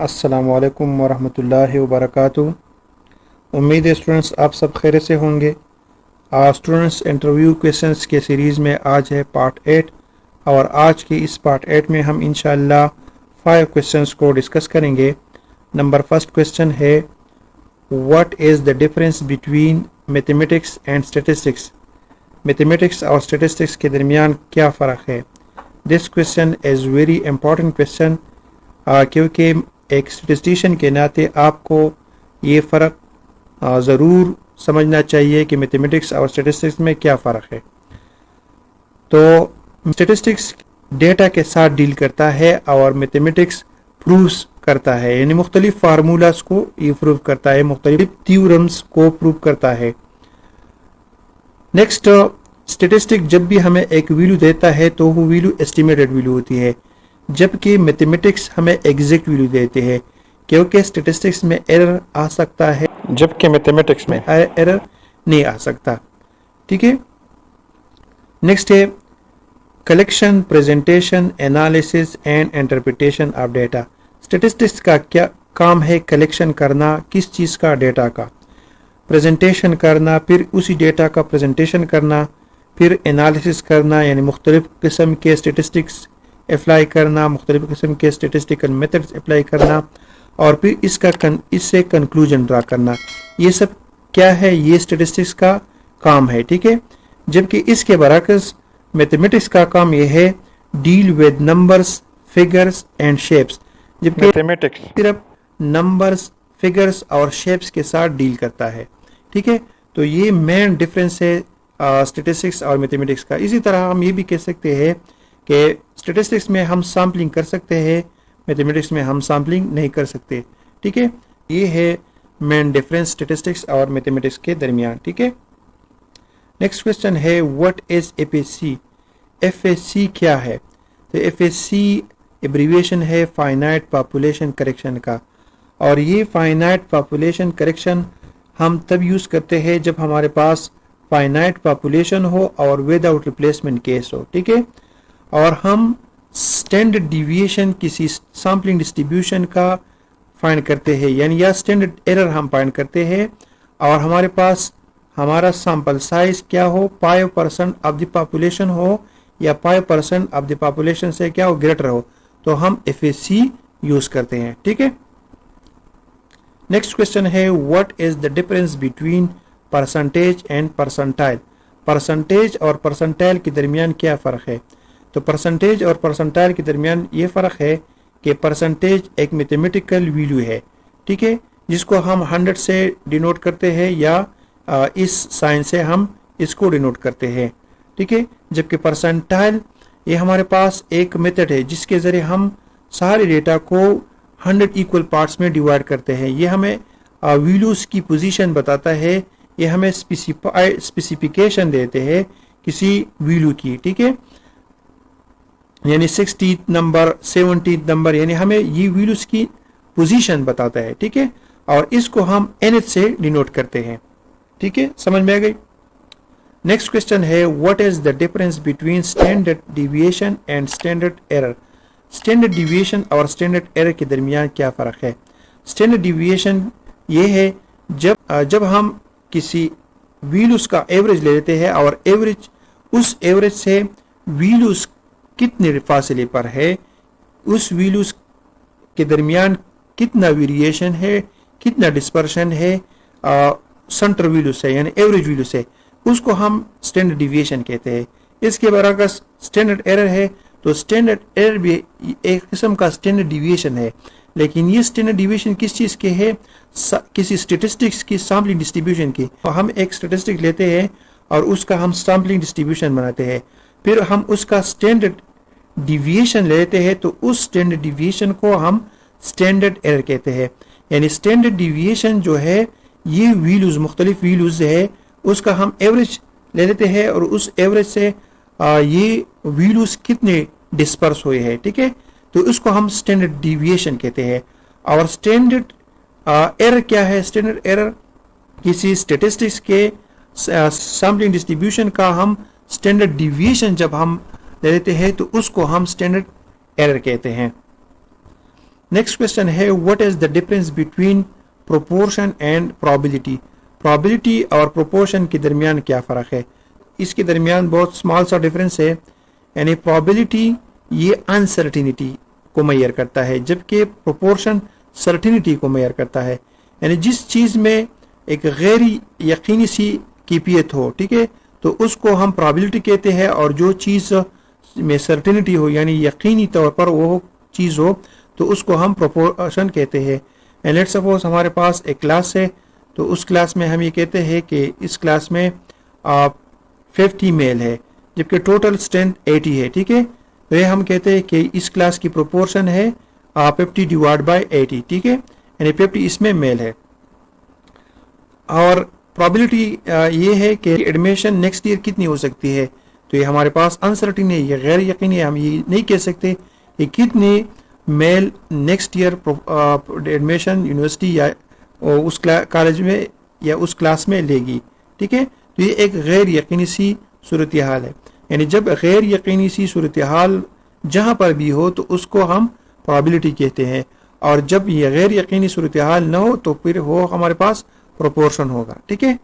अस्सलामु अलैकुम वरहमतुल्लाहि वबरकातुहू। उम्मीद है स्टूडेंट्स आप सब खैरियत से होंगे। स्टूडेंट्स इंटरव्यू क्वेश्चंस के सीरीज़ में आज है पार्ट 8 और आज की इस पार्ट 8 में हम इंशाअल्लाह 5 क्वेश्चंस को डिस्कस करेंगे। नंबर फर्स्ट क्वेश्चन है what is the difference between mathematics and statistics. Mathematics और स्टैटिस्टिक्स के दरमियान क्या फ़र्क है। This question is very important question क्योंकि एक स्टैटिस्टिशियन के नाते आपको ये फ़र्क ज़रूर समझना चाहिए कि मैथमेटिक्स और स्टैटिस्टिक्स में क्या फ़र्क है। तो स्टैटिस्टिक्स डेटा के साथ डील करता है और मैथमेटिक्स प्रूव्स करता है, यानी मुख्तलिफ फार्मूलाज को ये प्रूव करता है, मुख्तलिफ थ्योरम्स को प्रूव करता है। नेक्स्ट, स्टैटिस्टिक जब भी हमें एक वैल्यू देता है तो वो वैल्यू एस्टिमेटेड वैल्यू होती है, जबकि मैथमेटिक्स हमें एग्जैक्ट वैल्यू देते हैं, क्योंकि स्टैटिस्टिक्स में एरर आ सकता है जबकि मैथमेटिक्स में एरर नहीं आ सकता। ठीक है। नेक्स्ट है collection, presentation, analysis and interpretation of data. Statistics का क्या काम है? कलेक्शन करना किस चीज़ का? डेटा का। प्रेजेंटेशन करना, फिर उसी डेटा का प्रेजेंटेशन करना, फिर एनालिसिस करना यानी मुख्तलिफ किस्म के स्टैटिस्टिक्स अप्लाई करना, मुख्तलिफ किस्म के स्टैटिस्टिकल मेथड्स अप्लाई करना और फिर इससे कंक्लूजन ड्रा करना। ये सब क्या है? ये स्टैटिस्टिक्स का काम है। ठीक है। जबकि इसके बरअक्स मैथमेटिक्स का काम ये है deal with numbers, figures and shapes, जबकि मैथमेटिक्स सिर्फ नंबर्स, फिगर्स और शेप्स के साथ डील करता है। ठीक है। तो ये मेन डिफरेंस है स्टैटिस्टिक्स और मैथमेटिक्स का। इसी तरह हम ये भी कह सकते हैं कि स्टैटिस्टिक्स में हम सैम्पलिंग कर सकते हैं, मैथमेटिक्स में हम सैम्पलिंग नहीं कर सकते। ठीक है। ये है मेन डिफरेंस स्टैटिस्टिक्स और मैथमेटिक्स के दरमियान। ठीक है। नेक्स्ट क्वेश्चन है व्हाट इज एफएससी। एफएससी क्या है? तो एफएससी एब्रीविएशन है फाइनाइट पॉपुलेशन करेक्शन का, और ये फाइनाइट पॉपुलेशन करेक्शन हम तब यूज़ करते हैं जब हमारे पास फाइनाइट पॉपुलेशन हो और विदाउट रिप्लेसमेंट केस हो। ठीक है। और हम स्टैंडर्ड डिविएशन किसी सैम्पलिंग डिस्ट्रीब्यूशन का फाइंड करते हैं, यानी या स्टैंडर्ड एरर हम फाइंड करते हैं और हमारे पास हमारा सैंपल साइज क्या हो, 5% ऑफ द पॉपुलेशन हो या 5% ऑफ द पॉपुलेशन से क्या हो, ग्रेटर हो, तो हम एफएससी यूज करते हैं। ठीक है। नेक्स्ट क्वेश्चन है what is the difference between percentage and percentile. Percentage और परसेंटाइल के दरमियान क्या फ़र्क है? तो परसेंटेज और परसेंटाइल के दरमियान ये फ़र्क है कि परसेंटेज एक मैथमेटिकल वैल्यू है, ठीक है, जिसको हम 100 से डिनोट करते हैं या इस साइन से हम इसको डिनोट करते हैं। ठीक है। जबकि परसेंटाइल ये हमारे पास एक मेथड है जिसके ज़रिए हम सारे डेटा को 100 इक्वल पार्ट्स में डिवाइड करते हैं। ये हमें वैल्यूज़ की पोजीशन बताता है, ये हमें स्पेसिफिकेशन देते हैं किसी वैल्यू की। ठीक है। यानी 60th नंबर, 70th नंबर, यानी हमें ये वैल्यूज की पोजीशन बताता है। ठीक है। और इसको हम nth से डिनोट करते हैं। ठीक है। समझ में आ गई। नेक्स्ट क्वेश्चन है what is the difference between standard deviation and standard error. Standard deviation और स्टैंडर्ड एरर के दरमियान क्या फ़र्क है? स्टैंडर्ड डिविएशन ये है जब हम किसी वैल्यूज का एवरेज ले लेते हैं और उस एवरेज से वैल्यूज कितने फासले पर है, उस वैल्यूज के दरमियान कितना वेरिएशन है, कितना डिस्पर्शन है सेंटर वैल्यू से यानी एवरेज वैल्यू से, उसको हम स्टैंडर्ड डिविएशन कहते हैं। इसके बरअक्स स्टैंडर्ड एरर है, तो स्टैंडर्ड एरर भी एक किस्म का स्टैंडर्ड डिविएशन है, लेकिन ये स्टैंडर्ड डिविएशन किस चीज़ के है? किसी स्टैटिस्टिक्स की सैम्पलिंग डिस्ट्रीब्यूशन की। तो हम एक स्टैटिस्टिक लेते हैं और उसका हम सैम्पलिंग डिस्ट्रीब्यूशन बनाते हैं, फिर हम उसका स्टैंडर्ड डिविएशन लेते हैं, तो उस स्टैंडर्ड डिविएशन को हम स्टैंडर्ड एरर कहते हैं। यानी स्टैंडर्ड डिविएशन जो है ये वैल्यूज, मुख्तलिफ वैल्यूज है, उसका हम एवरेज ले लेते हैं और उस एवरेज से ये वैल्यूज कितने डिस्पर्स हुए हैं। ठीक है। तो उसको हम स्टैंडर्ड डिविएशन कहते हैं। और स्टैंडर्ड एरर क्या है? स्टैंडर्ड एरर किसी स्टैटिस्टिक्स के सैम्पलिंग डिस्ट्रीब्यूशन का हम स्टैंडर्ड डिविएशन जब हम ले लेते हैं तो उसको हम स्टैंडर्ड एरर कहते हैं। नेक्स्ट क्वेश्चन है what is the difference between proportion and probability. Probability और प्रोपोर्शन के दरमियान क्या फ़र्क है? इसके दरमियान बहुत स्मॉल सा डिफरेंस है। यानी प्रोबेबिलिटी ये अनसर्टिनिटी को मैयर करता है, जबकि प्रोपोर्शन सर्टिनिटी को मैयर करता है। यानी जिस चीज़ में एक गैर यकीनी सी कैफियत हो, ठीक है, तो उसको हम प्रोबेबिलिटी कहते हैं, और जो चीज़ में सर्टिनिटी हो यानी यकीनी तौर पर वो चीज़ हो तो उसको हम प्रोपोर्शन कहते हैं। एंड लेट्स सपोज हमारे पास एक क्लास है, तो उस क्लास में हम ये कहते हैं कि इस क्लास में 50 मेल है जबकि टोटल स्ट्रेंथ 80 है, ठीक है। तो ये हम कहते हैं कि इस क्लास की प्रोपोर्शन है 50 डिवाइड बाई 80, ठीक है, यानी 50 इसमें मेल है। और प्रोबेबिलिटी ये है कि एडमिशन नेक्स्ट ईयर कितनी हो सकती है, तो ये हमारे पास अनसर्टिन है, ये गैर यकीनी है। हम ये नहीं कह सकते कि कितने male next year admission university या उस कॉलेज में या उस क्लास में लेगी, ठीक है। तो ये एक गैर यकीनी सी सूरत हाल है। यानी जब गैर यकीनी सी सूरत हाल जहाँ पर भी हो तो उसको हम प्रोबेबिलिटी कहते हैं, और जब ये गैर यकीनी सूरत हाल न हो तो फिर वो हमारे पास प्रोपोर्शन होगा, ठीक है।